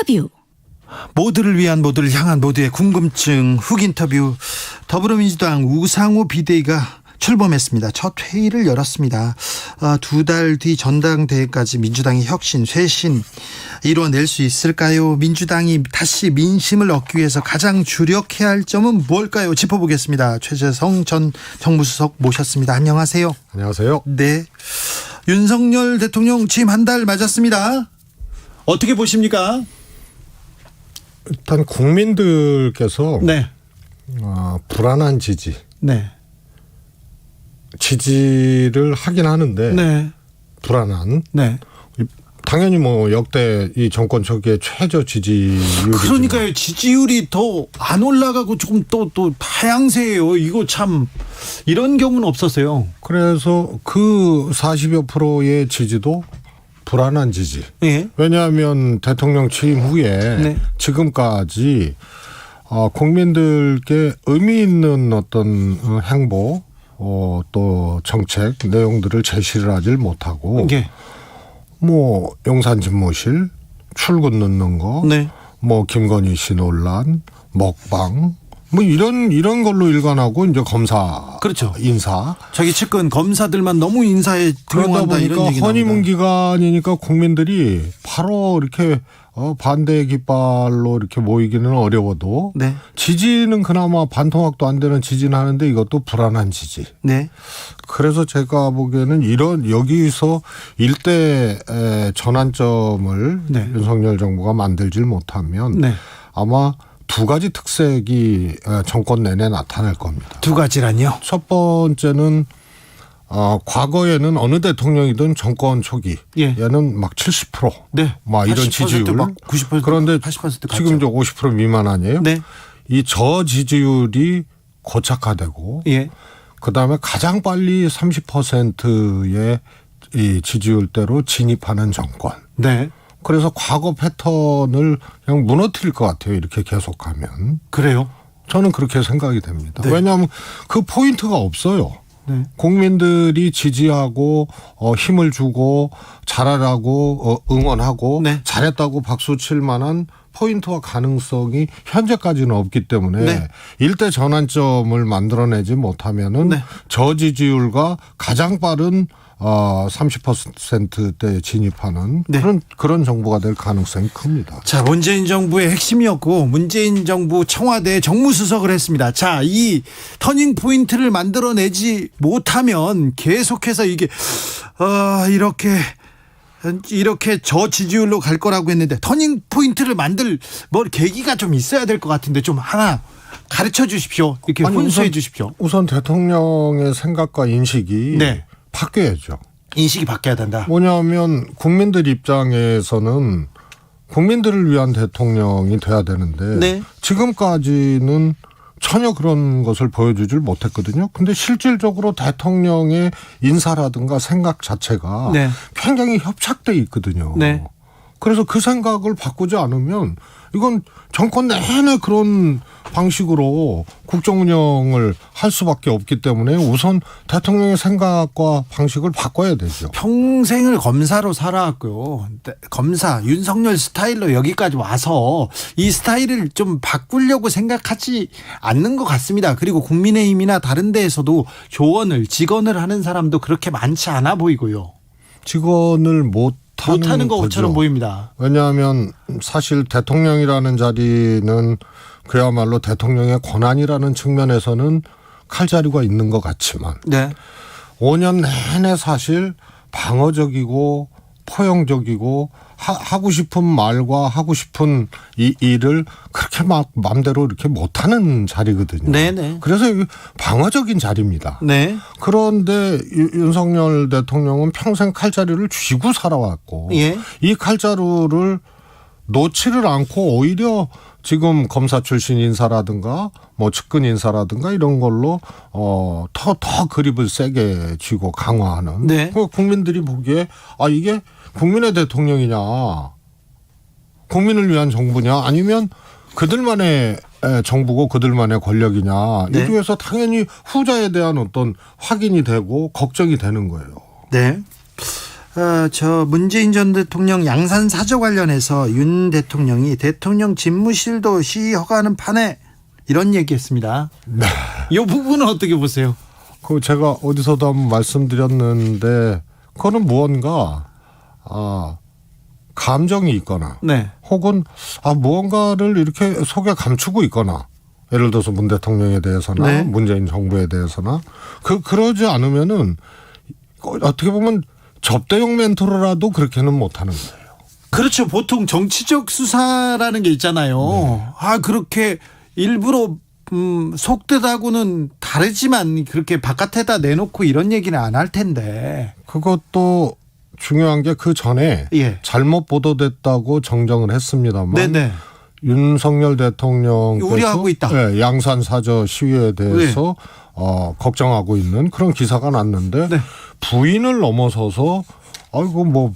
인터뷰. 모두를 위한, 모두를 향한, 모두의 궁금증 훅 인터뷰. 더불어민주당 우상호 비대위가 출범했습니다. 첫 회의를 열었습니다. 2달 뒤 전당대회까지 민주당의 혁신, 쇄신 이뤄낼 수 있을까요? 민주당이 다시 민심을 얻기 위해서 가장 주력해야 할 점은 뭘까요? 짚어보겠습니다. 최재성 전 정무수석 모셨습니다. 안녕하세요. 안녕하세요. 네. 윤석열 대통령 취임 한 달 맞았습니다. 어떻게 보십니까? 일단 국민들께서 네. 불안한 지지, 네. 지지를 하긴 하는데 네. 불안한. 네. 당연히 뭐 역대 이 정권 초기에 최저 지지율이. 그러니까요. 지지율이 더 안 올라가고 조금 또 하향세예요. 이거 참 이런 경우는 없었어요. 그래서 그 40여 프로의 지지도 불안한 지지. 예. 왜냐하면 대통령 취임 후에 네. 지금까지 국민들께 의미 있는 어떤 행보 또 정책 내용들을 제시를 하질 못하고 예. 뭐 용산 집무실 출근 넣는 거, 네. 뭐 김건희 씨 논란, 먹방 뭐 이런 걸로 일관하고 이제 검사 그렇죠. 인사. 자기 측근 검사들만 너무 인사에 그러다 등용한다 이런 보니까 얘기 허니문 나옵니다. 기간이니까 국민들이 바로 이렇게 반대의 깃발로 이렇게 모이기는 어려워도 네. 지지는 그나마 반토막도 안 되는 지지는 하는데 이것도 불안한 지지. 네. 그래서 제가 보기에는 여기서 일대 전환점을 네. 윤석열 정부가 만들질 못하면 네. 아마 두 가지 특색이 정권 내내 나타날 겁니다. 두 가지란요. 첫 번째는 과거에는 어느 대통령이든 정권 초기 예. 얘는 막 70% 네. 막 이런 80% 지지율 막 90% 그런데 80% 갔죠. 지금 이제 50% 미만 아니에요? 네. 이 저지지율이 고착화되고 예. 그다음에 가장 빨리 30%의 이 지지율대로 진입하는 정권. 네. 그래서 과거 패턴을 그냥 무너뜨릴 것 같아요. 이렇게 계속하면. 그래요. 저는 그렇게 생각이 됩니다. 네. 왜냐하면 그 포인트가 없어요. 네. 국민들이 지지하고 힘을 주고 잘하라고 응원하고 네. 잘했다고 박수 칠 만한 포인트와 가능성이 현재까지는 없기 때문에 네. 일대 전환점을 만들어내지 못하면은 네. 저지지율과 가장 빠른 30%대 진입하는 네. 그런 정부가 될 가능성이 큽니다. 자, 문재인 정부의 핵심이었고 문재인 정부 청와대 정무수석을 했습니다. 자, 이 터닝 포인트를 만들어내지 못하면 계속해서 이게 이렇게 저지지율로 갈 거라고 했는데 터닝 포인트를 만들 계기가 좀 있어야 될 것 같은데 좀 하나 가르쳐 주십시오. 이렇게 훈수해 주십시오. 우선 대통령의 생각과 인식이 네. 바뀌어야죠. 인식이 바뀌어야 된다. 뭐냐면 국민들 입장에서는 국민들을 위한 대통령이 돼야 되는데 네. 지금까지는 전혀 그런 것을 보여주질 못했거든요. 근데 실질적으로 대통령의 인사라든가 생각 자체가 네. 굉장히 협착돼 있거든요. 네. 그래서 그 생각을 바꾸지 않으면 이건 정권 내내 그런 방식으로 국정 운영을 할 수밖에 없기 때문에 우선 대통령의 생각과 방식을 바꿔야 되죠. 평생을 검사로 살아왔고요. 검사 윤석열 스타일로 여기까지 와서 이 스타일을 좀 바꾸려고 생각하지 않는 것 같습니다. 그리고 국민의힘이나 다른 데에서도 조언을 직언을 하는 사람도 그렇게 많지 않아 보이고요. 직언을 못하는 것처럼 보입니다. 왜냐하면 사실 대통령이라는 자리는 그야말로 대통령의 권한이라는 측면에서는 칼자루가 있는 것 같지만 네. 5년 내내 사실 방어적이고 포용적이고 하고 싶은 말과 하고 싶은 이 일을 그렇게 막 마음대로 이렇게 못하는 자리거든요. 네네. 그래서 방어적인 자리입니다. 네. 그런데 윤석열 대통령은 평생 칼자루를 쥐고 살아왔고 예. 이 칼자루를 놓지를 않고 오히려 지금 검사 출신 인사라든가 뭐 측근 인사라든가 이런 걸로 더 그립을 세게 쥐고 강화하는. 네. 국민들이 보기에 이게 국민의 대통령이냐, 국민을 위한 정부냐, 아니면 그들만의 정부고 그들만의 권력이냐. 네. 이중에서 당연히 후자에 대한 어떤 확인이 되고 걱정이 되는 거예요. 네. 저 문재인 전 대통령 양산 사저 관련해서 윤 대통령이 대통령 집무실도 시위 허가하는 판에 이런 얘기했습니다. 네. 이 부분은 어떻게 보세요? 그 제가 어디서도 한번 말씀드렸는데 그거는 무언가 감정이 있거나 네. 혹은 무언가를 이렇게 속에 감추고 있거나 예를 들어서 문 대통령에 대해서나 네. 문재인 정부에 대해서나 그러지 않으면은 어떻게 보면 접대용 멘토라도 그렇게는 못하는 거예요. 그렇죠. 보통 정치적 수사라는 게 있잖아요. 네. 그렇게 일부러 속뜻하고는 다르지만 그렇게 바깥에다 내놓고 이런 얘기는 안 할 텐데. 그것도 중요한 게 그 전에 예. 잘못 보도됐다고 정정을 했습니다만 네네. 윤석열 대통령께서 우려하고 있다. 네, 양산 사저 시위에 대해서 걱정하고 있는 그런 기사가 났는데 네. 부인을 넘어서서 아이고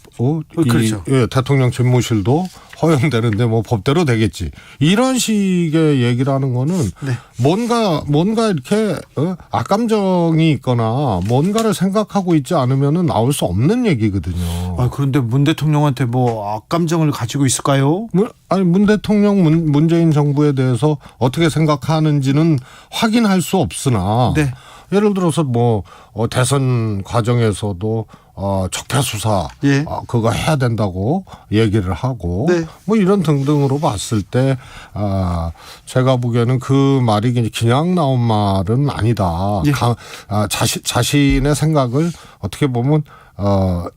그렇죠. 대통령 집무실도 허용되는데 뭐 법대로 되겠지 이런 식의 얘기를 하는 거는 네. 뭔가 이렇게 악감정이 있거나 뭔가를 생각하고 있지 않으면은 나올 수 없는 얘기거든요. 그런데 문 대통령한테 뭐 악감정을 가지고 있을까요? 문 대통령 문재인 정부에 대해서 어떻게 생각하는지는 확인할 수 없으나 네. 예를 들어서 대선 과정에서도 적폐 수사 예. 그거 해야 된다고 얘기를 하고 네. 이런 등등으로 봤을 때 제가 보기에는 그 말이 그냥 나온 말은 아니다. 예. 자신의 생각을 어떻게 보면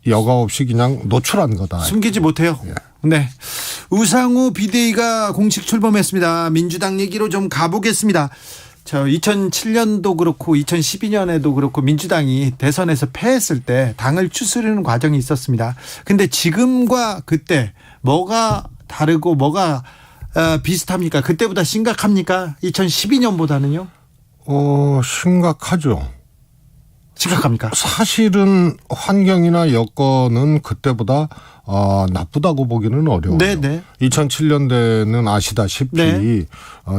여과 없이 그냥 노출한 거다. 숨기지 못해요. 예. 네. 우상호 비대위가 공식 출범했습니다. 민주당 얘기로 좀 가보겠습니다. 2007년도 그렇고 2012년에도 그렇고 민주당이 대선에서 패했을 때 당을 추스르는 과정이 있었습니다. 근데 지금과 그때 뭐가 다르고 뭐가 비슷합니까? 그때보다 심각합니까? 2012년보다는요? 심각하죠. 심각합니까? 사실은 환경이나 여건은 그때보다 나쁘다고 보기는 어려워요. 네네. 2007년대는 아시다시피 네.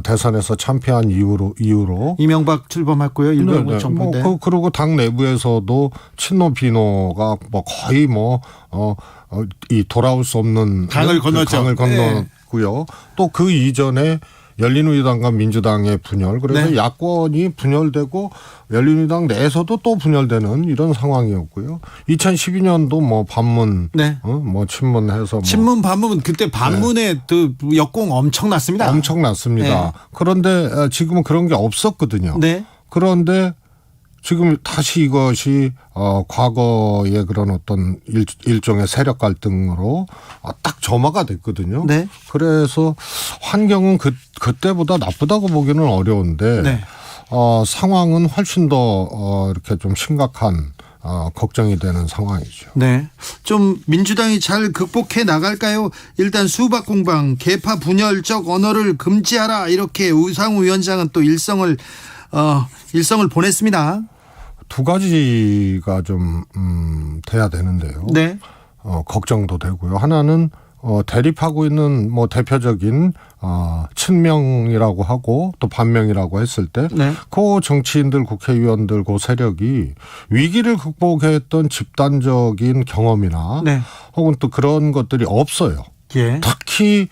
대선에서 참패한 이후로 이명박 출범했고요. 일본 정부 때. 그리고 당 내부에서도 친노 비노가 거의 이 돌아올 수 없는 강을 건넜죠. 강을 건넜고요. 또 그 이전에 열린우리당과 민주당의 분열, 그래서 네. 야권이 분열되고 열린우리당 내에서도 또 분열되는 이런 상황이었고요. 2012년도 반문, 네. 친문해서 친문 반문 그때 반문에 그 역공 엄청났습니다. 엄청났습니다. 네. 그런데 지금은 그런 게 없었거든요. 네. 그런데 지금 다시 이것이 과거의 그런 어떤 일종의 세력 갈등으로 딱 점화가 됐거든요. 네. 그래서 환경은 그때보다 나쁘다고 보기는 어려운데 네. 상황은 훨씬 더 이렇게 좀 심각한 걱정이 되는 상황이죠. 네. 좀 민주당이 잘 극복해 나갈까요? 일단 수박 공방, 계파 분열적 언어를 금지하라 이렇게 우상호 위원장은 또 일성을 보냈습니다. 두 가지가 좀 돼야 되는데요. 네. 걱정도 되고요. 하나는 대립하고 있는 대표적인 친명이라고 하고 또 반명이라고 했을 때 네. 그 정치인들 국회의원들 그 세력이 위기를 극복했던 집단적인 경험이나 네. 혹은 또 그런 것들이 없어요. 예. 특히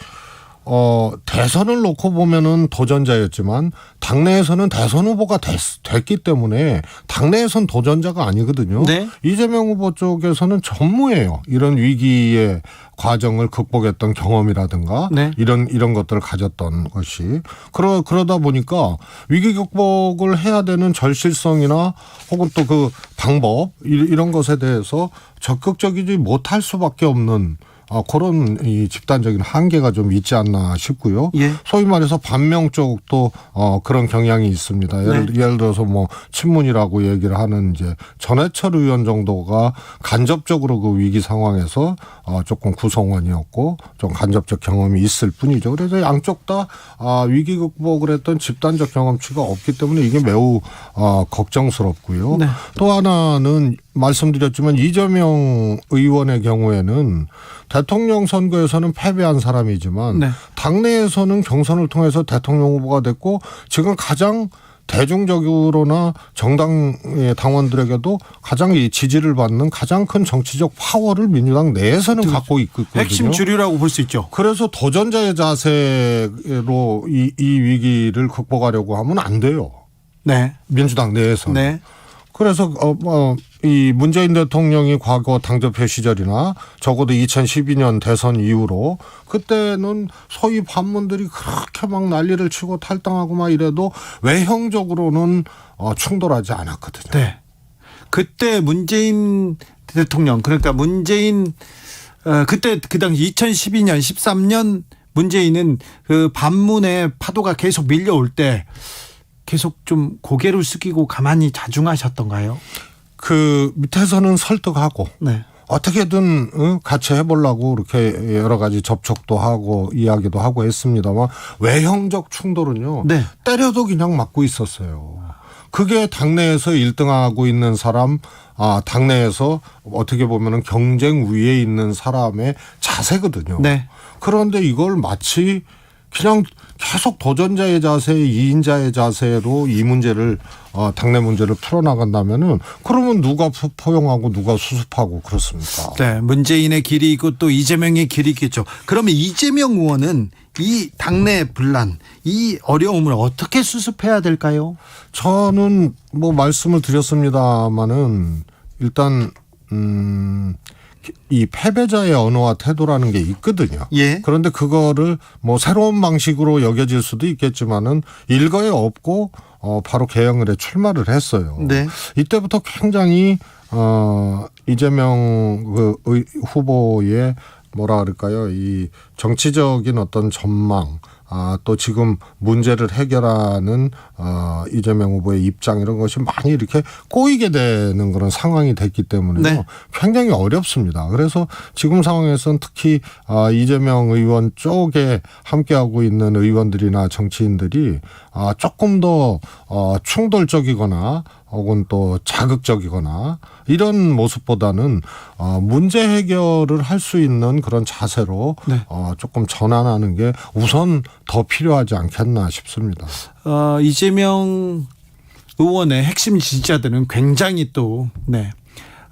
대선을 놓고 보면은 도전자였지만 당내에서는 대선 후보가 됐기 때문에 당내에선 도전자가 아니거든요. 네. 이재명 후보 쪽에서는 전무예요. 이런 위기의 과정을 극복했던 경험이라든가 네. 이런 것들을 가졌던 것이 그러다 보니까 위기 극복을 해야 되는 절실성이나 혹은 또 그 방법 이런 것에 대해서 적극적이지 못할 수밖에 없는 그런 이 집단적인 한계가 좀 있지 않나 싶고요. 예. 소위 말해서 반명 쪽도 그런 경향이 있습니다. 예를 들어서 친문이라고 얘기를 하는 이제 전해철 의원 정도가 간접적으로 그 위기 상황에서 조금 구성원이었고 좀 간접적 경험이 있을 뿐이죠. 그래서 양쪽 다 위기 극복을 했던 집단적 경험치가 없기 때문에 이게 매우 걱정스럽고요. 네. 또 하나는 말씀드렸지만 이재명 의원의 경우에는 대통령 선거에서는 패배한 사람이지만 네. 당내에서는 경선을 통해서 대통령 후보가 됐고 지금 가장 대중적으로나 정당의 당원들에게도 가장 이 지지를 받는 가장 큰 정치적 파워를 민주당 내에서는 갖고 있거든요. 핵심 주류라고 볼 수 있죠. 그래서 도전자의 자세로 이 위기를 극복하려고 하면 안 돼요. 네. 민주당 내에서는. 네. 그래서 이 문재인 대통령이 과거 당대표 시절이나 적어도 2012년 대선 이후로 그때는 소위 반문들이 그렇게 막 난리를 치고 탈당하고 막 이래도 외형적으로는 충돌하지 않았거든요. 네. 그때 문재인 대통령 그러니까 문재인 그때 그 당시 2012년 13년 문재인은 그 반문의 파도가 계속 밀려올 때 계속 좀 고개를 숙이고 가만히 자중하셨던가요? 그 밑에서는 설득하고 네. 어떻게든 같이 해보려고 이렇게 여러 가지 접촉도 하고 이야기도 하고 했습니다만 외형적 충돌은요. 네. 때려도 그냥 맞고 있었어요. 그게 당내에서 1등하고 있는 사람, 당내에서 어떻게 보면은 경쟁 위에 있는 사람의 자세거든요. 네. 그런데 이걸 마치 그냥 계속 도전자의 자세, 2인자의 자세로 이 문제를 당내 문제를 풀어나간다면은 그러면 누가 포용하고 누가 수습하고 그렇습니까? 네, 문재인의 길이 있고 또 이재명의 길이 있겠죠. 그러면 이재명 의원은 이 당내 분란, 이 어려움을 어떻게 수습해야 될까요? 저는 뭐 말씀을 드렸습니다마는 일단 이 패배자의 언어와 태도라는 게 있거든요. 예. 그런데 그거를 뭐 새로운 방식으로 여겨질 수도 있겠지만은 일거에 없고 바로 개혁을에 출마를 했어요. 네. 이때부터 굉장히 이재명 그 후보의 뭐라 그럴까요? 이 정치적인 어떤 전망, 또 지금 문제를 해결하는 이재명 후보의 입장 이런 것이 많이 이렇게 꼬이게 되는 그런 상황이 됐기 때문에 네. 굉장히 어렵습니다. 그래서 지금 상황에서는 특히 이재명 의원 쪽에 함께하고 있는 의원들이나 정치인들이 조금 더 충돌적이거나 혹은 또 자극적이거나 이런 모습보다는 문제 해결을 할 수 있는 그런 자세로 네. 조금 전환하는 게 우선 더 필요하지 않겠나 싶습니다. 이재명 의원의 핵심 지지자들은 굉장히 또 네.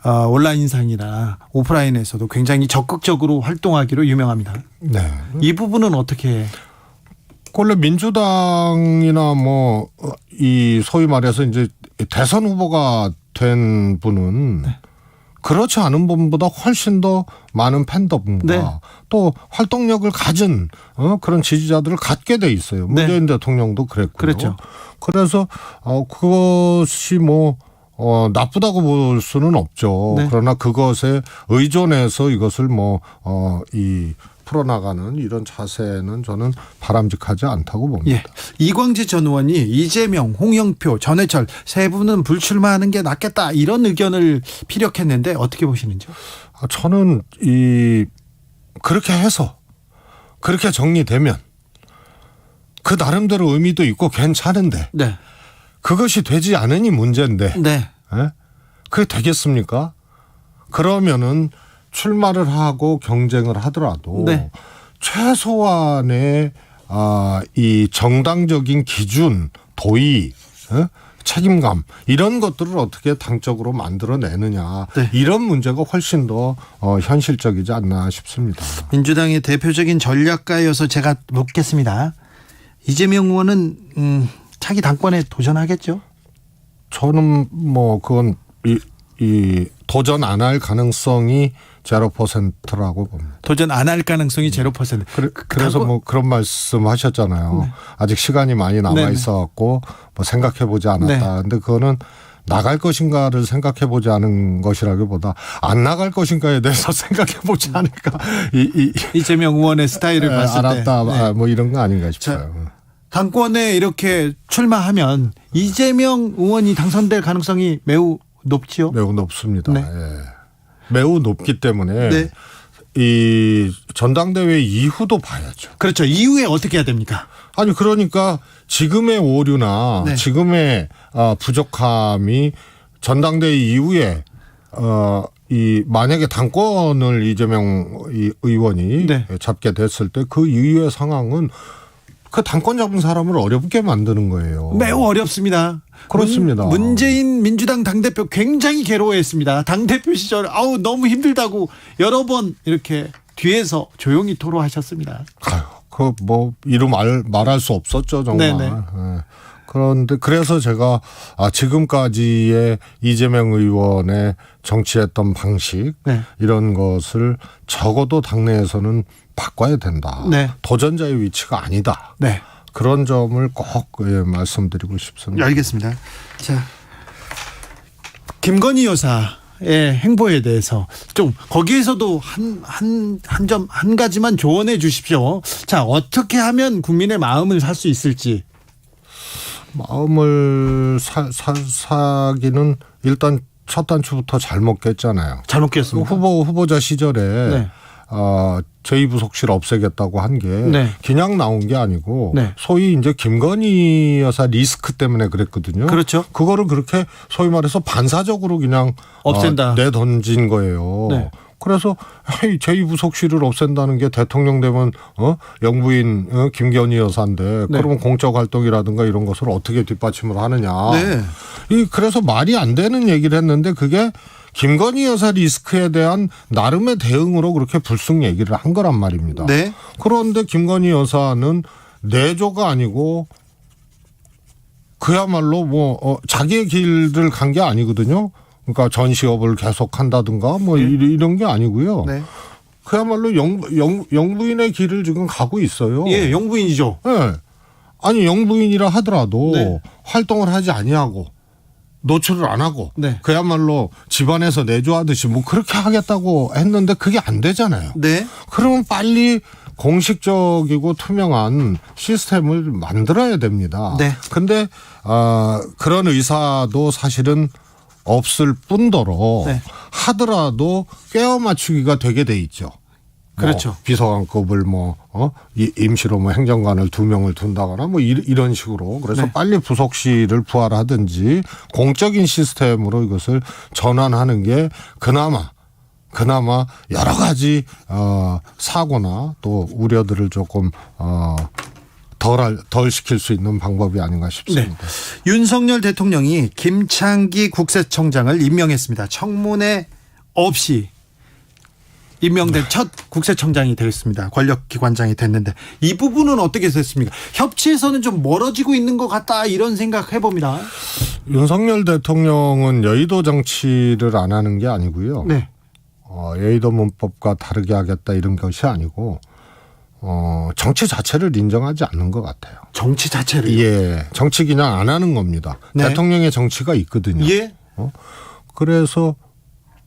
온라인상이나 오프라인에서도 굉장히 적극적으로 활동하기로 유명합니다. 네. 이 부분은 어떻게? 원래 민주당이나 뭐 이 소위 말해서 이제 대선 후보가 된 분은 네. 그렇지 않은 분보다 훨씬 더 많은 팬덤과 네. 또 활동력을 가진 그런 지지자들을 갖게 돼 있어요. 문재인 대통령도 그랬고요. 그렇죠. 그래서 그것이 뭐 나쁘다고 볼 수는 없죠. 네. 그러나 그것에 의존해서 이것을 풀어나가는 이런 자세는 저는 바람직하지 않다고 봅니다. 예. 이광재 전 의원이 이재명, 홍영표, 전해철 세 분은 불출마하는 게 낫겠다 이런 의견을 피력했는데 어떻게 보시는지요? 저는 그렇게 해서 그렇게 정리되면 그 나름대로 의미도 있고 괜찮은데 네. 그것이 되지 않으니 문제인데 네. 그게 되겠습니까? 그러면은 출마를 하고 경쟁을 하더라도 네. 최소한의 이 정당적인 기준, 도의, 책임감 이런 것들을 어떻게 당적으로 만들어내느냐 네. 이런 문제가 훨씬 더 현실적이지 않나 싶습니다. 민주당의 대표적인 전략가여서 제가 묻겠습니다. 이재명 의원은 차기 당권에 도전하겠죠? 저는 뭐 그건 이 도전 안 할 가능성이 0%라고 봅니다. 도전 안 할 가능성이 0%. 그래서 뭐 그런 말씀 하셨잖아요. 네. 아직 시간이 많이 남아 네네. 있어갖고 뭐 생각해보지 않았다. 네. 근데 그거는 나갈 것인가를 생각해보지 않은 것이라기보다 안 나갈 것인가에 대해서 생각해보지 않을까. 이재명 의원의 스타일을 봤을 때. 알았다. 네. 뭐 이런 거 아닌가 싶어요. 당권에 이렇게 출마하면 이재명 의원이 당선될 가능성이 매우 높지요? 매우 높습니다. 네. 예. 매우 높기 때문에 네. 이 전당대회 이후도 봐야죠. 그렇죠. 이후에 어떻게 해야 됩니까? 아니 그러니까 지금의 오류나 네. 지금의 부족함이 전당대회 이후에 이 만약에 당권을 이재명 의원이 네. 잡게 됐을 때 그 이후의 상황은 그 당권 잡은 사람을 어렵게 만드는 거예요. 매우 어렵습니다. 그렇습니다. 문재인 민주당 당대표 굉장히 괴로워했습니다. 당대표 시절 너무 힘들다고 여러 번 이렇게 뒤에서 조용히 토로하셨습니다. 그 뭐 이름 말할 수 없었죠, 정말. 네네. 예. 그런데 그래서 제가 지금까지의 이재명 의원의 정치했던 방식 네. 이런 것을 적어도 당내에서는 바꿔야 된다. 네. 도전자의 위치가 아니다. 네. 그런 점을 꼭 말씀드리고 싶습니다. 알겠습니다. 자, 김건희 여사의 행보에 대해서 좀 거기에서도 한 가지만 조언해 주십시오. 자, 어떻게 하면 국민의 마음을 살 수 있을지. 마음을 사기는 일단 첫 단추부터 잘못 깼잖아요. 잘못 깼습니다. 후보자 시절에 네. 제2부속실 없애겠다고 한 게 네. 그냥 나온 게 아니고 네. 소위 이제 김건희 여사 리스크 때문에 그랬거든요. 그렇죠. 그거를 그렇게 소위 말해서 반사적으로 그냥 없앤다. 내던진 거예요. 네. 그래서 제2부속실을 없앤다는 게 대통령 되면 영부인 김건희 여사인데 네. 그러면 공적 활동이라든가 이런 것을 어떻게 뒷받침을 하느냐. 네. 그래서 말이 안 되는 얘기를 했는데 그게 김건희 여사 리스크에 대한 나름의 대응으로 그렇게 불쑥 얘기를 한 거란 말입니다. 네. 그런데 김건희 여사는 내조가 아니고 그야말로 자기의 길을 간 게 아니거든요. 그러니까 전시업을 계속 한다든가 이런 게 아니고요. 네. 그야말로 영부인의 길을 지금 가고 있어요. 예, 영부인이죠. 네. 아니 영부인이라 하더라도 네. 활동을 하지 아니하고 노출을 안 하고 네. 그야말로 집안에서 내조하듯이 그렇게 하겠다고 했는데 그게 안 되잖아요. 네. 그러면 빨리 공식적이고 투명한 시스템을 만들어야 됩니다. 네. 근데 그런 의사도 사실은 없을 뿐더러 네. 하더라도 꿰어 맞추기가 되게 돼 있죠. 그렇죠. 비서관급을 임시로 행정관을 2명을 둔다거나 이런 식으로 그래서 네. 빨리 부속실을 부활하든지 공적인 시스템으로 이것을 전환하는 게 그나마 여러 가지 사고나 또 우려들을 조금 덜 시킬 수 있는 방법이 아닌가 싶습니다. 네. 윤석열 대통령이 김창기 국세청장을 임명했습니다. 청문회 없이 임명된 첫 국세청장이 되겠습니다. 권력기관장이 됐는데 이 부분은 어떻게 됐습니까? 협치에서는 좀 멀어지고 있는 것 같다 이런 생각 해봅니다. 윤석열 대통령은 여의도 정치를 안 하는 게 아니고요. 네. 여의도 문법과 다르게 하겠다 이런 것이 아니고 정치 자체를 인정하지 않는 것 같아요. 정치 자체를. 예, 정치 그냥 안 하는 겁니다. 네. 대통령의 정치가 있거든요. 예. 그래서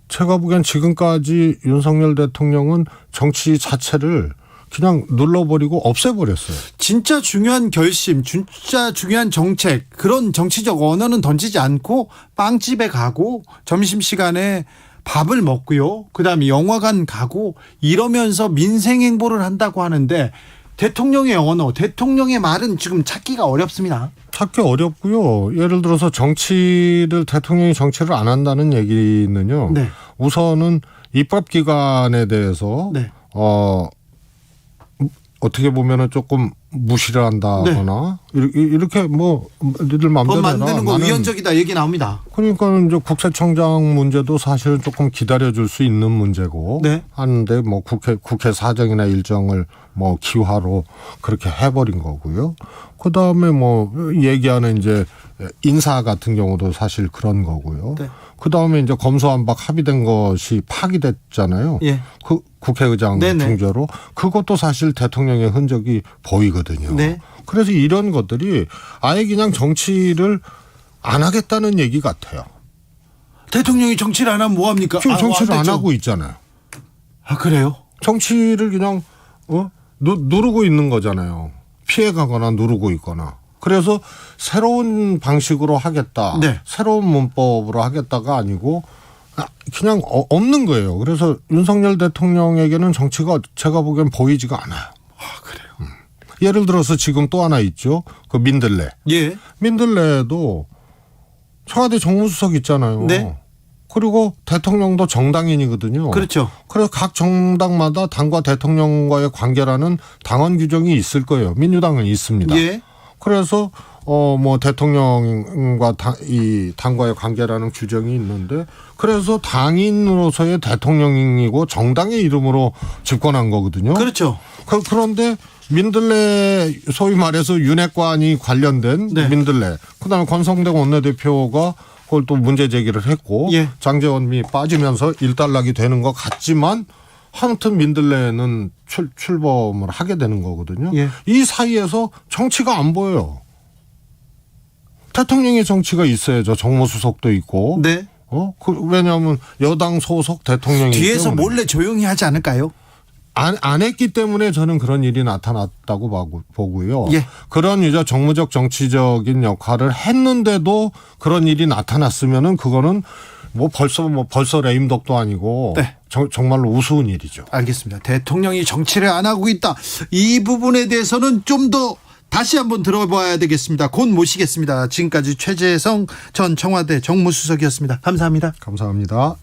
제가 보기엔 지금까지 윤석열 대통령은 정치 자체를 그냥 눌러버리고 없애버렸어요. 진짜 중요한 결심, 진짜 중요한 정책, 그런 정치적 언어는 던지지 않고 빵집에 가고 점심시간에 밥을 먹고요. 그다음에 영화관 가고 이러면서 민생 행보를 한다고 하는데 대통령의 언어, 대통령의 말은 지금 찾기가 어렵습니다. 찾기 어렵고요. 예를 들어서 대통령이 정치를 안 한다는 얘기는요. 네. 우선은 입법기관에 대해서 네. 어떻게 보면은 조금 무시를 한다거나 이렇게 니들 마음대로 법 만드는 거 나는 위헌적이다 얘기 나옵니다. 그러니까 이제 국세청장 문제도 사실은 조금 기다려줄 수 있는 문제고 네. 하는데 국회 사정이나 일정을 기화로 그렇게 해버린 거고요. 그 다음에 얘기하는 이제 인사 같은 경우도 사실 그런 거고요. 네. 그 다음에 이제 검수완박 합의된 것이 파기됐잖아요. 예. 그 국회의장 네네. 중재로 그것도 사실 대통령의 흔적이 보이거든요. 네. 그래서 이런 것들이 아예 그냥 정치를 안 하겠다는 얘기 같아요. 대통령이 정치를 안 하면 뭐 합니까? 지금 정치를 안 됐죠. 하고 있잖아요. 아, 그래요? 정치를 그냥 누르고 있는 거잖아요. 피해가거나 누르고 있거나. 그래서 새로운 방식으로 하겠다. 네. 새로운 문법으로 하겠다가 아니고 그냥 없는 거예요. 그래서 윤석열 대통령에게는 정치가 제가 보기엔 보이지가 않아요. 아, 그래요. 예를 들어서 지금 또 하나 있죠. 그 민들레. 예. 민들레도 청와대 정무수석 있잖아요. 네. 그리고 대통령도 정당인이거든요. 그렇죠. 그래서 각 정당마다 당과 대통령과의 관계라는 당원 규정이 있을 거예요. 민주당은 있습니다. 예. 그래서 뭐 대통령과 이 당과의 관계라는 규정이 있는데 그래서 당인으로서의 대통령이고 정당의 이름으로 집권한 거거든요. 그렇죠. 그런데 민들레 소위 말해서 윤핵관이 관련된 네. 민들레 그다음에 권성동 원내대표가 그걸 또 문제 제기를 했고 예. 장제원이 빠지면서 일단락이 되는 것 같지만 아무튼 민들레는 출범을 하게 되는 거거든요. 예. 이 사이에서 정치가 안 보여요. 대통령의 정치가 있어야죠. 정무수석도 있고. 네. 왜냐하면 여당 소속 대통령이 뒤에서 몰래 조용히 하지 않을까요? 안 했기 때문에 저는 그런 일이 나타났다고 보고요. 예. 그런 이제 정무적 정치적인 역할을 했는데도 그런 일이 나타났으면은 그거는 벌써 레임덕도 아니고 네. 정말로 우스운 일이죠. 알겠습니다. 대통령이 정치를 안 하고 있다. 이 부분에 대해서는 좀 더 다시 한번 들어봐야 되겠습니다. 곧 모시겠습니다. 지금까지 최재성 전 청와대 정무수석이었습니다. 감사합니다. 감사합니다.